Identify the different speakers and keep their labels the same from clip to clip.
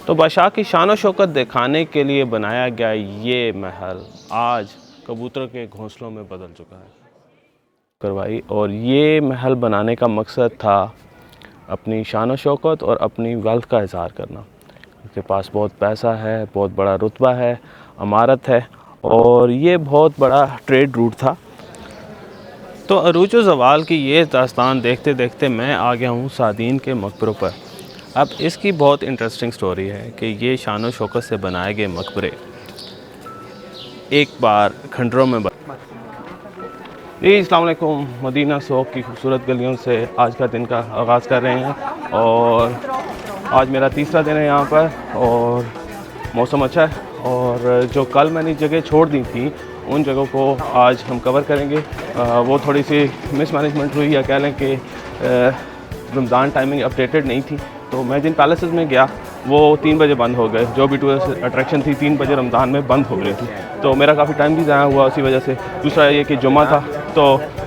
Speaker 1: तो बादशाह की शान और शौकत दिखाने के लिए बनाया गया ये महल आज कबूतर के घोंसलों में बदल चुका है करवाई। और ये महल बनाने का मकसद था अपनी शान और शौकत और अपनी वेल्थ का इज़हार करना। उसके पास बहुत पैसा है, बहुत बड़ा रुतबा है, अमारत है और ये बहुत बड़ा ट्रेड रूट था। तो अरूज व ज़वाल की ये दास्तान देखते देखते मैं आ गया हूँ सादीन के मकबरों पर। अब इसकी बहुत इंटरेस्टिंग स्टोरी है कि ये शान व शौकत से बनाए गए मकबरे एक बार खंडरों में जी अस्सलाम वालेकुम। मदीना शौक की खूबसूरत गलियों से आज का दिन का आगाज़ कर रहे हैं और आज मेरा तीसरा दिन है यहाँ पर और मौसम अच्छा है। और जो कल मैंने जगह छोड़ दी थी उन जगहों को आज हम कवर करेंगे। वो थोड़ी सी मिसमैनेजमेंट हुई या कह लें कि रमज़ान टाइमिंग अपडेटेड नहीं थी। तो मैं जिन पैलेसेस में गया वो 3 बजे बंद हो गए। जो भी टूरिस्ट अट्रैक्शन थी 3 बजे रमज़ान में बंद हो गई थी, तो मेरा काफ़ी टाइम भी ज़ाया हुआ उसी वजह से। दूसरा ये कि जुम्मा था तो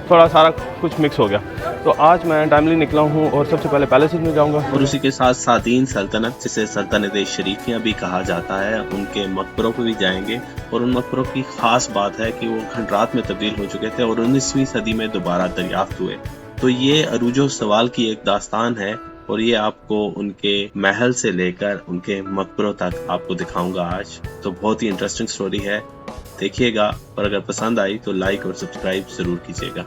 Speaker 1: थोड़ा सारा कुछ मिक्स हो गया। तो आज मैं टाइमली निकला हूँ और सबसे पहले पैलेसेस में जाऊँगा
Speaker 2: और उसी के साथ सादीन सल्तनत, जिसे सल्तनत शरीफियाँ भी कहा जाता है, उनके मकबरों पर भी जाएंगे। और उन मकबरों की खास बात है कि वो खंडरात में तब्दील हो चुके थे और 19वीं सदी में दोबारा दरियाफ्त हुए। तो ये अरूजो सवाल की एक दास्तान है और ये आपको उनके महल से लेकर उनके मकबरों तक आपको दिखाऊंगा आज। तो बहुत ही इंटरेस्टिंग स्टोरी है, देखिएगा। और अगर पसंद आई तो लाइक और सब्सक्राइब जरूर कीजिएगा।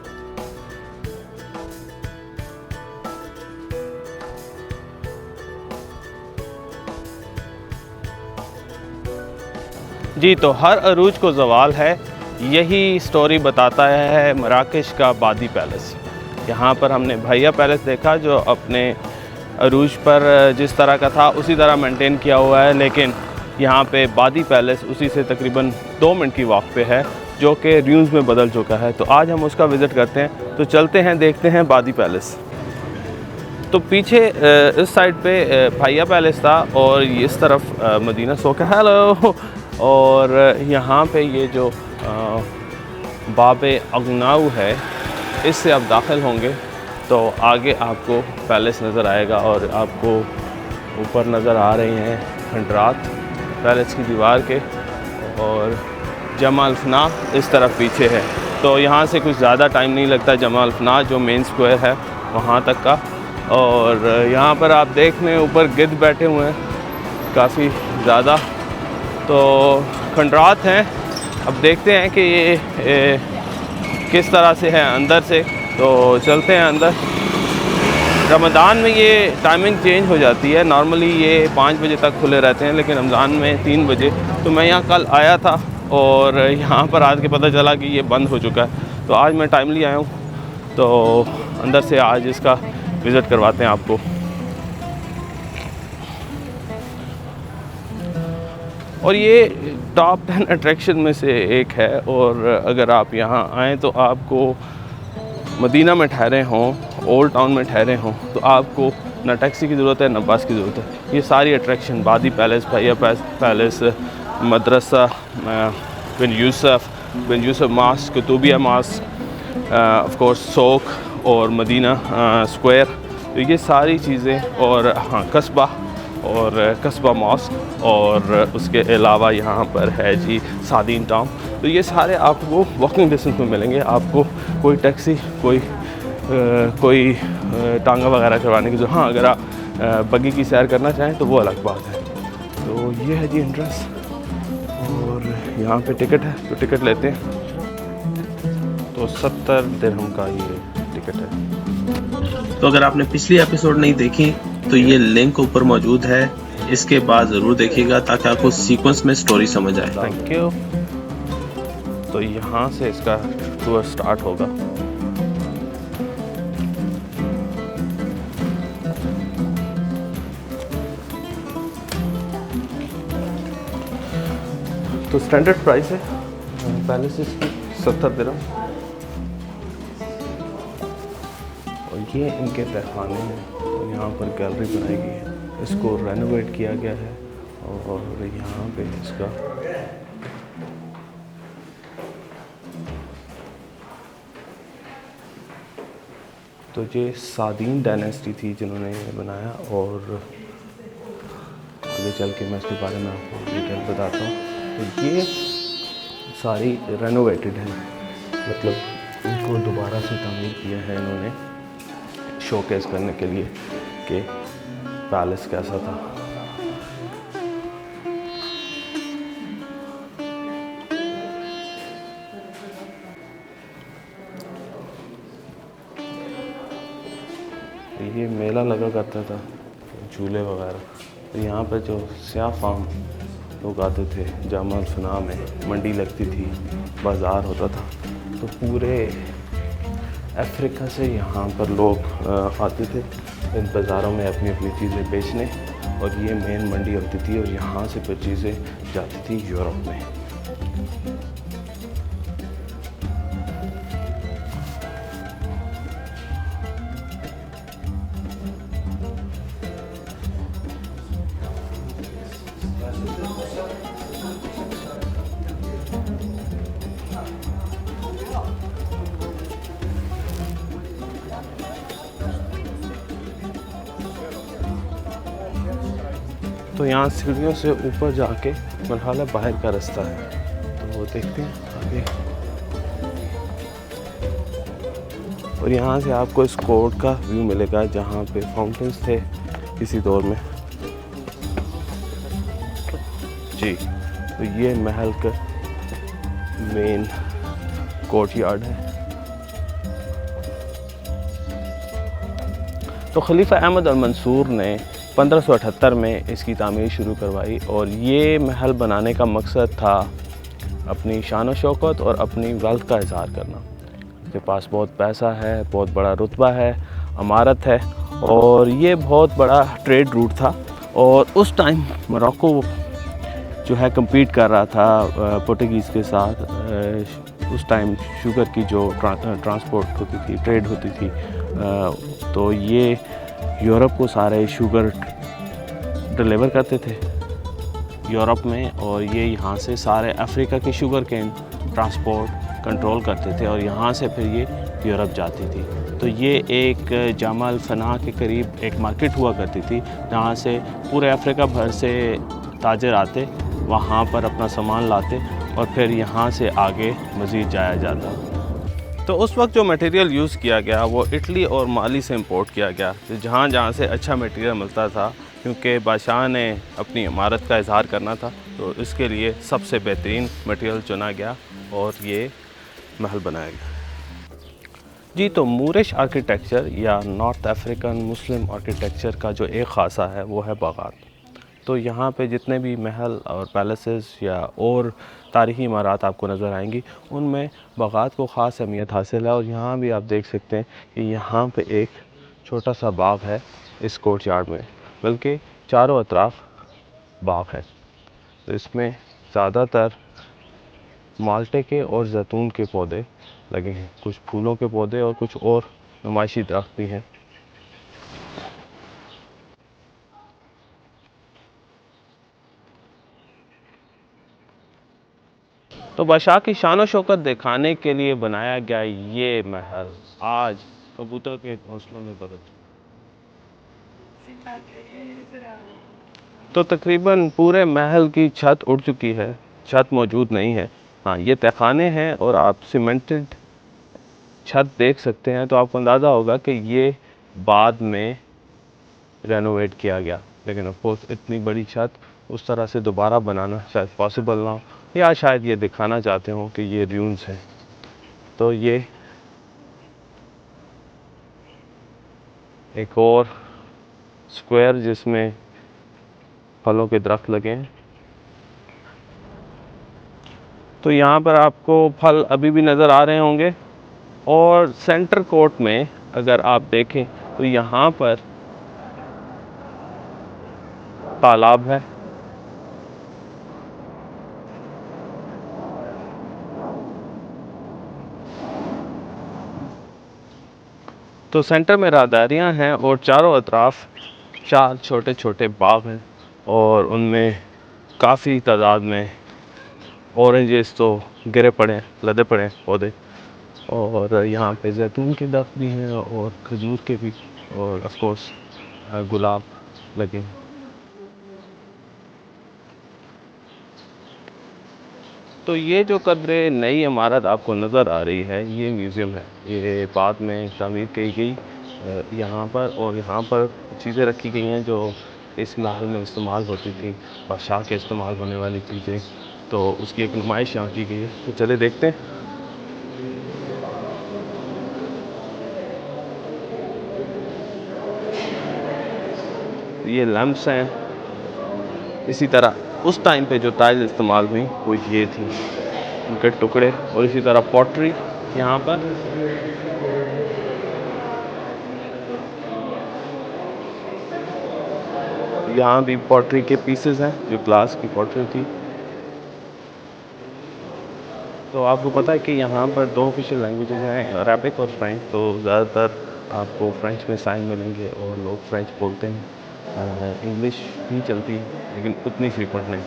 Speaker 1: जी। तो हर अरूज को ज़वाल है, यही स्टोरी बताता है मराकश का बादी पैलेस। यहाँ पर हमने भैया पैलेस देखा जो अपने अरूज पर जिस तरह का था उसी तरह मेंटेन किया हुआ है, लेकिन यहाँ पे बादी पैलेस उसी से तकरीबन 2 मिनट की वॉक पे है जो कि ड्यून्स में बदल चुका है। तो आज हम उसका विज़िट करते हैं। तो चलते हैं, देखते हैं बादी पैलेस। तो पीछे इस साइड पे भैया पैलेस था और इस तरफ मदीना शौक है। हेलो। और यहाँ पे ये जो बाबे अगनाऊ है इससे आप दाखिल होंगे तो आगे आपको पैलेस नज़र आएगा और आपको ऊपर नज़र आ रही हैं खंडरात पैलेस की दीवार के, और जमा अल-फना इस तरफ पीछे है। तो यहाँ से कुछ ज़्यादा टाइम नहीं लगता जमा अल-फना जो मेन स्क्वायर है वहाँ तक का। और यहाँ पर आप देख लें ऊपर गिद्ध बैठे हुए हैं काफ़ी ज़्यादा। तो खंडरात हैं। अब देखते हैं कि ये किस तरह से है अंदर से। तो चलते हैं अंदर। रमज़ान में ये टाइमिंग चेंज हो जाती है, नॉर्मली ये 5 बजे तक खुले रहते हैं लेकिन रमज़ान में 3 बजे। तो मैं यहाँ कल आया था और यहाँ पर आज के पता चला कि ये बंद हो चुका है। तो आज मैं टाइमली आया हूँ तो अंदर से आज इसका विज़िट करवाते हैं आपको। और ये टॉप 10 अट्रैक्शन में से एक है। और अगर आप यहाँ आएँ तो आपको मदीना में ठहरे हों, ओल्ड टाउन में ठहरे हों, तो आपको ना टैक्सी की ज़रूरत है ना बस की ज़रूरत है। ये सारी attraction Badi palace, Bahia palace, Madrasa Ben Youssef mosque, Koutoubia mosque, of course souk और मदीना स्क्वायर। तो ये सारी चीज़ें, और हाँ कस्बा और कस्बा मॉस्क, और उसके अलावा यहाँ पर है जी सादीन टाउन। तो ये सारे आपको वॉकिंग डिस्टेंस में मिलेंगे। आपको कोई टैक्सी, कोई टांगा वगैरह करवाने की जो, हाँ अगर आप बग्गी की सैर करना चाहें तो वो अलग बात है। तो ये है जी एंट्रेंस और यहाँ पे टिकट है तो टिकट लेते हैं। तो 70 दिरहम का ये टिकट है।
Speaker 2: तो अगर आपने पिछली एपिसोड नहीं देखी तो ये लिंक ऊपर मौजूद है, इसके बाद ज़रूर देखिएगा ताकि आपको सीक्वेंस में स्टोरी समझ आए।
Speaker 1: Thank you. तो यहाँ से इसका टूर स्टार्ट होगा। तो स्टैंडर्ड प्राइस है पैलेसेस की 70 दिरहम। और ये इनके तहखाने हैं। तो यहाँ पर गैलरी बनाई गई है, इसको रेनोवेट किया गया है और यहाँ पे इसका तो ये सादीन डायनेस्टी थी जिन्होंने ये बनाया। और आगे चल के मैं इसके बारे में आपको डिटेल बताता हूँ। तो ये सारी रेनोवेटेड है, मतलब इनको दोबारा से तामीर किया है इन्होंने शोकेस करने के लिए कि पैलेस कैसा था। ये मेला लगा करता था, झूले वगैरह। तो यहाँ पर जो स्याह फाम लोग आते थे, जामा अल-फना में मंडी लगती थी, बाज़ार होता था, तो पूरे अफ्रीका से यहाँ पर लोग आते थे इन बाज़ारों में अपनी अपनी चीज़ें बेचने, और ये मेन मंडी होती थी और यहाँ से फिर चीज़ें जाती थी यूरोप में। तो यहाँ सीढ़ियों से ऊपर जाके मरहला बाहर का रास्ता है, तो वो देखते हैं आगे। और यहाँ से आपको इस कोर्ट का व्यू मिलेगा जहाँ पे फाउंटेन्स थे किसी दौर में जी। तो ये महल का मेन कोर्ट यार्ड है। तो खलीफा अहमद अल-मंसूर ने 1578 में इसकी तामीर शुरू करवाई, और ये महल बनाने का मकसद था अपनी शान व शौकत और अपनी वेल्थ का इज़हार करना। इसके पास बहुत पैसा है, बहुत बड़ा रुतबा है, अमारत है, और ये बहुत बड़ा ट्रेड रूट था। और उस टाइम मोरक्को जो है कम्पीट कर रहा था पोर्टुगीज़ के साथ। उस टाइम शुगर की जो ट्रांसपोर्ट होती थी, ट्रेड होती थी, तो ये यूरोप को सारे शुगर डिलीवर करते थे यूरोप में, और ये यहाँ से सारे अफ्रीका की शुगर केन ट्रांसपोर्ट कंट्रोल करते थे, और यहाँ से फिर ये यूरोप जाती थी। तो ये एक जामा अल-फना के करीब एक मार्केट हुआ करती थी, जहाँ से पूरे अफ्रीका भर से ताजर आते, वहाँ पर अपना सामान लाते, और फिर यहाँ से आगे मज़ीद जाया जाता। तो उस वक्त जो मटेरियल यूज़ किया गया वो इटली और माली से इंपोर्ट किया गया, तो जहाँ जहाँ से अच्छा मटेरियल मिलता था, क्योंकि बादशाह ने अपनी इमारत का इजहार करना था, तो इसके लिए सबसे बेहतरीन मटेरियल चुना गया और ये महल बनाया गया जी। तो मूरिश आर्किटेक्चर या नॉर्थ अफ्रीकन मुस्लिम आर्किटेक्चर का जो एक ख़ासा है वो है बागात। तो यहाँ पे जितने भी महल और पैलेसेस या और तारीख़ी इमारत आपको नज़र आएंगी, उनमें बागात को ख़ास अहमियत हासिल है। और यहाँ भी आप देख सकते हैं कि यहाँ पे एक छोटा सा बाग है इस कोर्ट यार्ड में, बल्कि चारों अतराफ़ बाग है। तो इसमें ज़्यादातर माल्टे के और जैतून के पौधे लगे हैं, कुछ फूलों के पौधे और कुछ और नुमाइशी दरख्त भी हैं। तो बादशाह की शान व शौकत दिखाने के लिए बनाया गया ये महल आज कबूतर के घोंसलों में बदल। तो तकरीबन पूरे महल की छत उड़ चुकी है, छत मौजूद नहीं है। हाँ, ये तहखाने हैं और आप सीमेंटेड छत देख सकते हैं, तो आपको अंदाज़ा होगा कि ये बाद में रेनोवेट किया गया, लेकिन ऑफ कोर्स इतनी बड़ी छत उस तरह से दोबारा बनाना शायद पॉसिबल ना हो, या शायद ये दिखाना चाहते हो कि ये ड्यून्स हैं। तो ये एक और स्क्वायर जिसमें फलों के दरख्त लगे हैं। तो यहाँ पर आपको फल अभी भी नज़र आ रहे होंगे। और सेंटर कोर्ट में अगर आप देखें तो यहाँ पर तालाब है, तो सेंटर में राहदारियाँ हैं और चारों अतराफ़ 4 छोटे छोटे बाग हैं, और उनमें काफ़ी तादाद में ऑरेंजेस तो गिरे पड़े हैं, लदे पड़े हैं पौधे, और यहाँ पे जैतून के दरख्त भी हैं और खजूर के भी, और ऑफ कोर्स गुलाब लगे हैं। तो ये जो कब्र नई इमारत आपको नज़र आ रही है ये म्यूज़ियम है। ये बाद में तामीर की गई यहाँ पर, और यहाँ पर चीज़ें रखी गई हैं जो इस महल में इस्तेमाल होती थी, बादशाह के इस्तेमाल होने वाली चीज़ें। तो उसकी एक नुमाइश यहाँ की गई है, तो चले देखते हैं। ये लैंप्स हैं। इसी तरह उस टाइम पे जो टाइल इस्तेमाल हुई वो ये थी, उनके टुकड़े। और इसी तरह पॉटरी यहाँ पर, यहाँ भी पॉटरी के पीसेस हैं जो ग्लास की पॉटरी थी। तो आपको पता है कि यहाँ पर 2 ऑफिशियल लैंग्वेजेस हैं, अरबिक और फ्रेंच। तो ज़्यादातर आपको फ्रेंच में साइन मिलेंगे और लोग फ्रेंच बोलते हैं। इंग्लिश भी चलती है लेकिन उतनी फ्रीक्वेंट नहीं।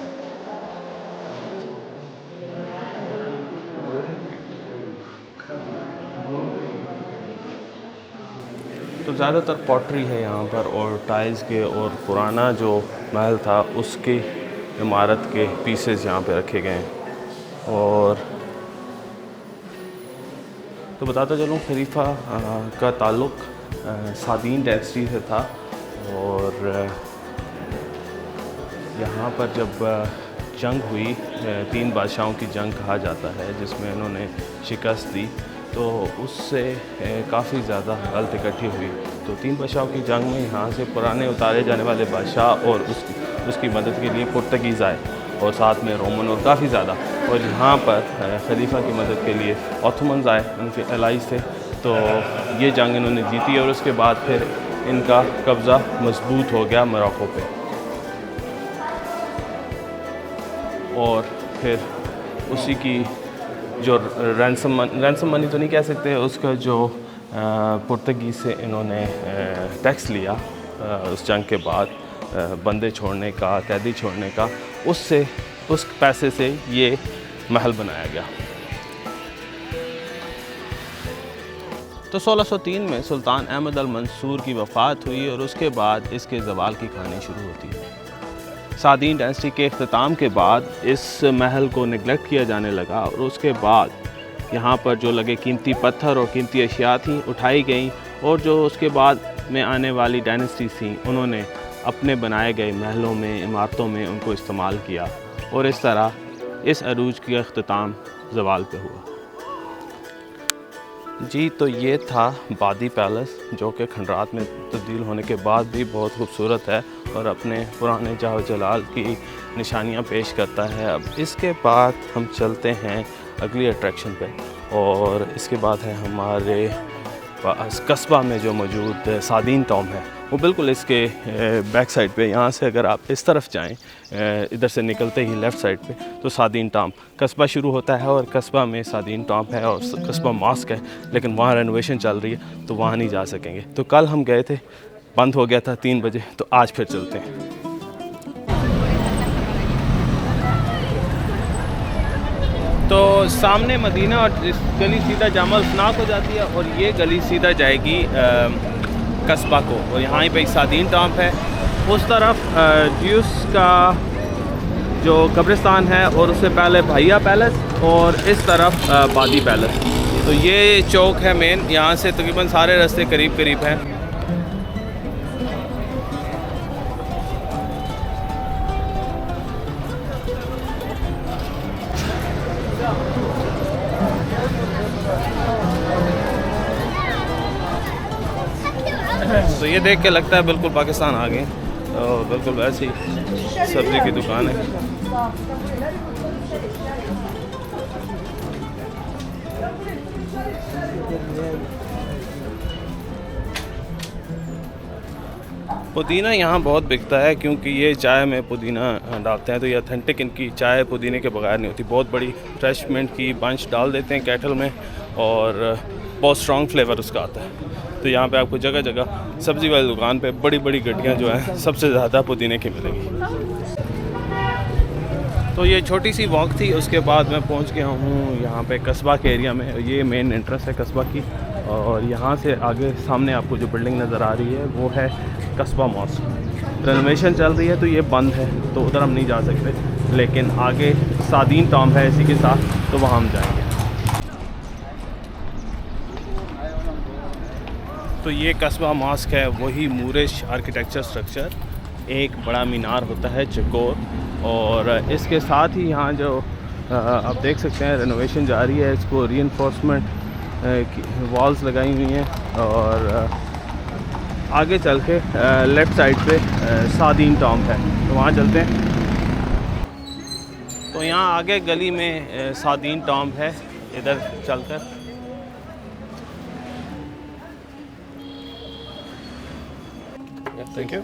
Speaker 1: तो ज़्यादातर पॉटरी है यहाँ पर और टाइल्स के, और पुराना जो महल था उसके इमारत के पीसेस यहाँ पे रखे गए हैं। और तो बताता चलूँ, खलीफा का ताल्लुक़ सादीन डायनेस्टी से था। और यहाँ पर जब जंग हुई, 3 बादशाहों की जंग कहा जाता है, जिसमें इन्होंने शिकस्त दी, तो उससे काफ़ी ज़्यादा गलत इकट्ठी हुई। तो 3 बादशाहों की जंग में यहाँ से पुराने उतारे जाने वाले बादशाह और उसकी मदद के लिए पुर्तगीज़ आए, और साथ में रोमन और काफ़ी ज़्यादा। और यहाँ पर खलीफा की मदद के लिए ऑथोमन्स आए, उनके एलाइज थे। तो ये जंग इन्होंने जीती और उसके बाद फिर इनका कब्ज़ा मजबूत हो गया मोरक्को पे। और फिर उसी की जो रैंसम मनी तो नहीं कह सकते, उसका जो पुर्तगीज़ से इन्होंने टैक्स लिया उस जंग के बाद, बंदे छोड़ने का, कैदी छोड़ने का, उससे उस पैसे से ये महल बनाया गया। तो 1603 में सुल्तान अहमद अल मंसूर की वफ़ात हुई और उसके बाद इसके ज़वाल की कहानी शुरू होती है। सादीन डायनेस्टी के अख्ताम के बाद इस महल को निगलेक्ट किया जाने लगा, और उसके बाद यहाँ पर जो लगे कीमती पत्थर और कीमती अशिया थी उठाई गई, और जो उसके बाद में आने वाली डायनेस्टी थी उन्होंने अपने बनाए गए महलों में, इमारतों में उनको इस्तेमाल किया, और इस तरह इस अरूज का अख्ताम ज़वाल पे हुआ। जी, तो ये था बादी पैलेस, जो कि खंडरात में तब्दील होने के बाद भी बहुत खूबसूरत है और अपने पुराने जाहो जलाल की निशानियां पेश करता है। अब इसके बाद हम चलते हैं अगली अट्रैक्शन पे, और इसके बाद है हमारे पास कस्बा में जो मौजूद सादीन टॉम है, वो बिल्कुल इसके बैक साइड पे। यहाँ से अगर आप इस तरफ जाएं, इधर से निकलते ही लेफ़्ट साइड पे, तो सादीन टॉम कस्बा शुरू होता है, और कस्बा में सादीन टॉम है और कस्बा मॉस्क है, लेकिन वहाँ रेनोवेशन चल रही है तो वहाँ नहीं जा सकेंगे। तो कल हम गए थे, बंद हो गया था 3 बजे, तो आज फिर चलते हैं। तो सामने मदीना और इस गली सीधा जामा अल्फनाक हो जाती है, और ये गली सीधा जाएगी कस्बा को, और यहाँ पे सादीन टॉम्ब है। उस तरफ ड्यूस का जो कब्रिस्तान है, और उससे पहले भैया पैलेस, और इस तरफ बादी पैलेस। तो ये चौक है मेन, यहाँ से तकरीबन सारे रास्ते करीब करीब हैं। तो ये देख के लगता है बिल्कुल पाकिस्तान आ गए, और बिल्कुल वैसी सब्ज़ी की दुकान है। पुदीना यहाँ बहुत बिकता है, क्योंकि ये चाय में पुदीना डालते हैं, तो ये ऑथेंटिक इनकी चाय पुदीने के बगैर नहीं होती। बहुत बड़ी फ्रेशमेंट की बंच डाल देते हैं केटल में, और बहुत स्ट्रॉन्ग फ्लेवर उसका आता है। तो यहाँ पे आपको जगह जगह सब्ज़ी वाली दुकान पे बड़ी बड़ी गड्डियाँ जो हैं सबसे ज़्यादा पुदीने की मिलेंगी। तो ये छोटी सी वॉक थी, उसके बाद मैं पहुँच गया हूँ यहाँ पे कस्बा के एरिया में। ये मेन एंट्रेंस है कस्बा की, और यहाँ से आगे सामने आपको जो बिल्डिंग नज़र आ रही है वो है कस्बा मॉस्क। रेनोवेशन चल रही है तो ये बंद है, तो उधर हम नहीं जा सकते, लेकिन आगे सादीन टॉम है इसी के साथ, तो वहाँ हम जाएंगे। तो ये कस्बा मॉस्क है, वही मूरिश आर्किटेक्चर स्ट्रक्चर, एक बड़ा मीनार होता है चकोर, और इसके साथ ही यहाँ जो आप देख सकते हैं रेनोवेशन जारी है, इसको रीइंफोर्समेंट की वॉल्स लगाई हुई हैं, और आगे चल के लेफ़्ट साइड पे सादीन टॉम है, तो वहाँ चलते हैं। तो यहाँ आगे गली में सादीन टॉम है, इधर चलकर थैंक यू।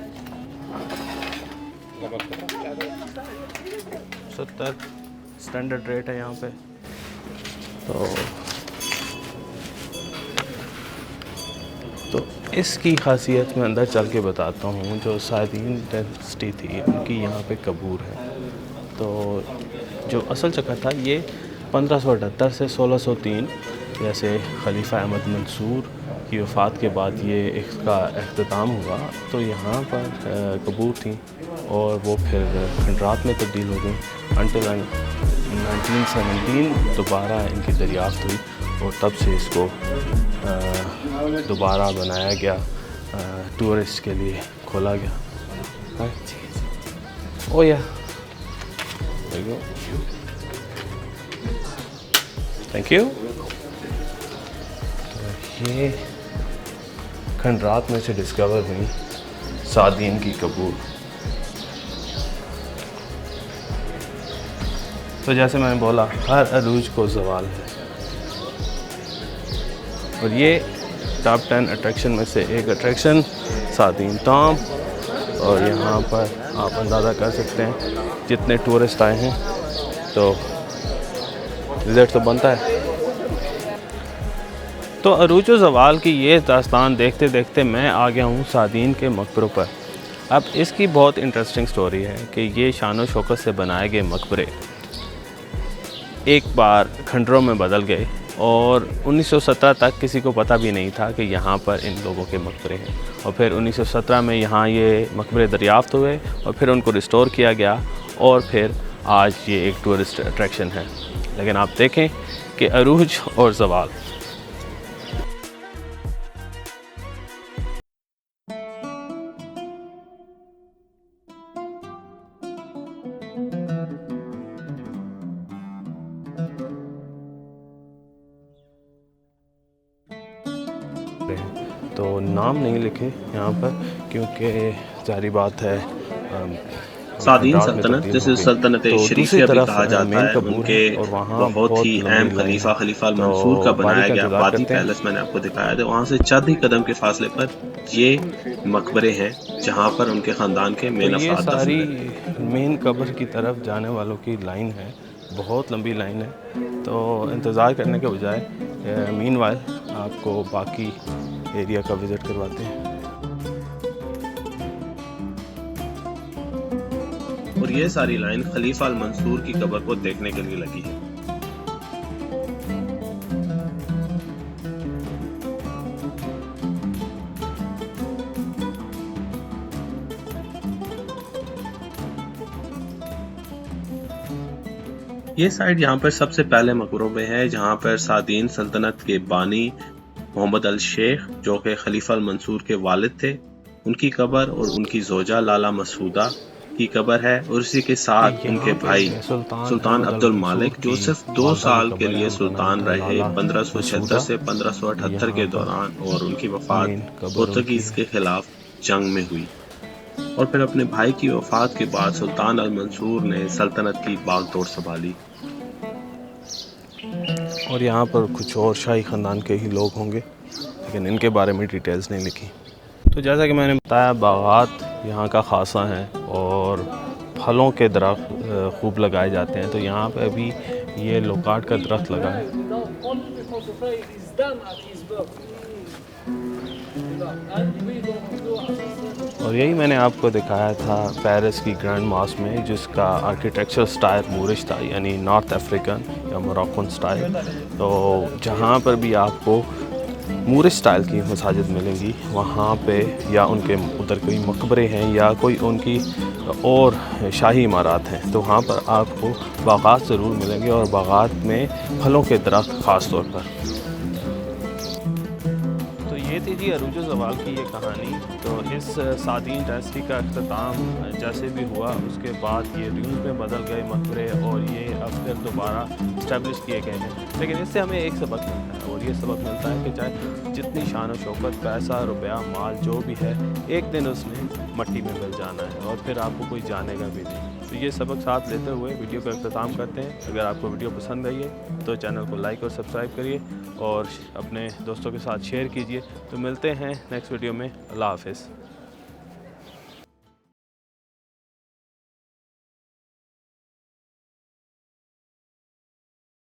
Speaker 1: 70 स्टैंडर्ड रेट है यहाँ पे। तो इसकी खासियत मैं अंदर चल के बताता हूँ। जो सादीन डायनेस्टी थी उनकी यहाँ पे कबूर है। तो जो असल जगह था ये 1578 से 1603 जैसे खलीफा अहमद मंसूर की वफ़ात के बाद ये इसका अख्ताम हुआ, तो यहाँ पर कबूर थी और वो फिर खंडरात में तब्दील हो गई। अंटिल 1917 दोबारा इनकी दरियाफ्त हुई और तब से इसको दोबारा बनाया गया, टूरिस्ट के लिए खोला गया। ओ या थैंक यू। तो ये खंडरात में से डिस्कवर हुई सादीन की कबूर। तो जैसे मैंने बोला, हर अरूज को ज़वाल है, और ये टॉप 10 अट्रैक्शन में से एक अट्रैक्शन सादीन टॉम। और यहाँ पर आप अंदाज़ा कर सकते हैं जितने टूरिस्ट आए हैं, तो विज़िट तो बनता है। तो अरूज व ज़वाल की ये दास्तान देखते देखते मैं आ गया हूँ सादीन के मकबरों पर। अब इसकी बहुत इंटरेस्टिंग स्टोरी है कि ये शान व शौकत से बनाए गए मकबरे एक बार खंडरों में बदल गए, और 1917 तक किसी को पता भी नहीं था कि यहाँ पर इन लोगों के मकबरे हैं। और फिर 1917 में यहाँ ये मकबरे दरियाफ्त हुए और फिर उनको रिस्टोर किया गया, और फिर आज ये एक टूरिस्ट अट्रैक्शन है। लेकिन आप देखें कि अरूज और ज़वाल तो नाम नहीं लिखे यहाँ पर, क्योंकि जारी बात है
Speaker 2: सादीन सल्तनत जिसे सल्तनत शरीफिया भी कहा जाता है, उनके बहुत ही अहम खलीफा खलीफा मंसूर का बनाया गया वादी पैलेस मैंने आपको दिखाया था। वहाँ से चंद ही कदम के फासले पर ये मकबरे हैं जहाँ पर उनके ख़ानदान के मेन अफराद दफन हैं।
Speaker 1: ये सारी मेन कब्र की तरफ जाने वालों की लाइन है, बहुत लंबी लाइन है। तो इंतज़ार करने के बजाय मीनवाइल आपको बाकी एरिया का विज़िट करवाते हैं।
Speaker 2: और ये सारी लाइन खलीफा अल मंसूर की कब्र को देखने के लिए लगी है। ये साइड यहाँ पर सबसे पहले मकबरों में है, जहाँ पर सादीन सल्तनत के बानी मोहम्मद अल शेख जो कि खलीफा अल मंसूर के वालिद थे, उनकी कब्र और उनकी जोजा लाला मसूदा की कब्र है। और इसी के साथ उनके भाई सुल्तान अब्दुल मालिक जो सिर्फ 2 साल के लिए सुल्तान रहे 1576 से 1578 के दौरान, और उनकी वफात पुर्तगीज के खिलाफ जंग में हुई। और फिर अपने भाई की वफात के बाद सुल्तान अल मंसूर ने सल्तनत की बागडोर संभाली।
Speaker 1: और यहाँ पर कुछ और शाही ख़ानदान के ही लोग होंगे, लेकिन इनके बारे में डिटेल्स नहीं लिखी। तो जैसा कि मैंने बताया, बागात यहाँ का ख़ासा है और फलों के दरख्त खूब लगाए जाते हैं। तो यहाँ पे अभी ये लोकाट का दरख्त लगा है। और यही मैंने आपको दिखाया था पेरिस की ग्रैंड मॉस्क में, जिसका आर्किटेक्चर स्टाइल मूरिश था, यानी नॉर्थ अफ्रीकन या मोरक्कन स्टाइल। तो जहाँ पर भी आपको मूरी स्टाइल की मसाजिद मिलेंगी वहाँ पे, या उनके उधर कोई मकबरे हैं या कोई उनकी और शाही इमारत हैं, तो वहाँ पर आपको बागात ज़रूर मिलेंगे, और बागात में फलों के दरख्त ख़ास तौर पर। तो ये थी जी अरूज ज़वाल की ये कहानी। तो इस सादीन डायनेस्टी का अख्ताम जैसे भी हुआ, उसके बाद ये ड्यून्स में बदल गए मकबरे, और ये अब फिर दोबारा इस्टेब्लिश किए गए हैं। लेकिन इससे हमें एक सबक मिलता है, और ये सबक मिलता है कि चाहे जितनी शान और शौकत, पैसा, रुपया, माल जो भी है, एक दिन उसने मट्टी में मिल जाना है, और फिर आपको कोई जानेगा भी नहीं। तो ये सबक साथ लेते हुए वीडियो का अख्ताम करते हैं। अगर आपको वीडियो पसंद आई है तो चैनल को लाइक और सब्सक्राइब करिए, और अपने दोस्तों के साथ शेयर कीजिए। तो मिलते हैं नेक्स्ट वीडियो में। अल्लाह हाफ़िज़।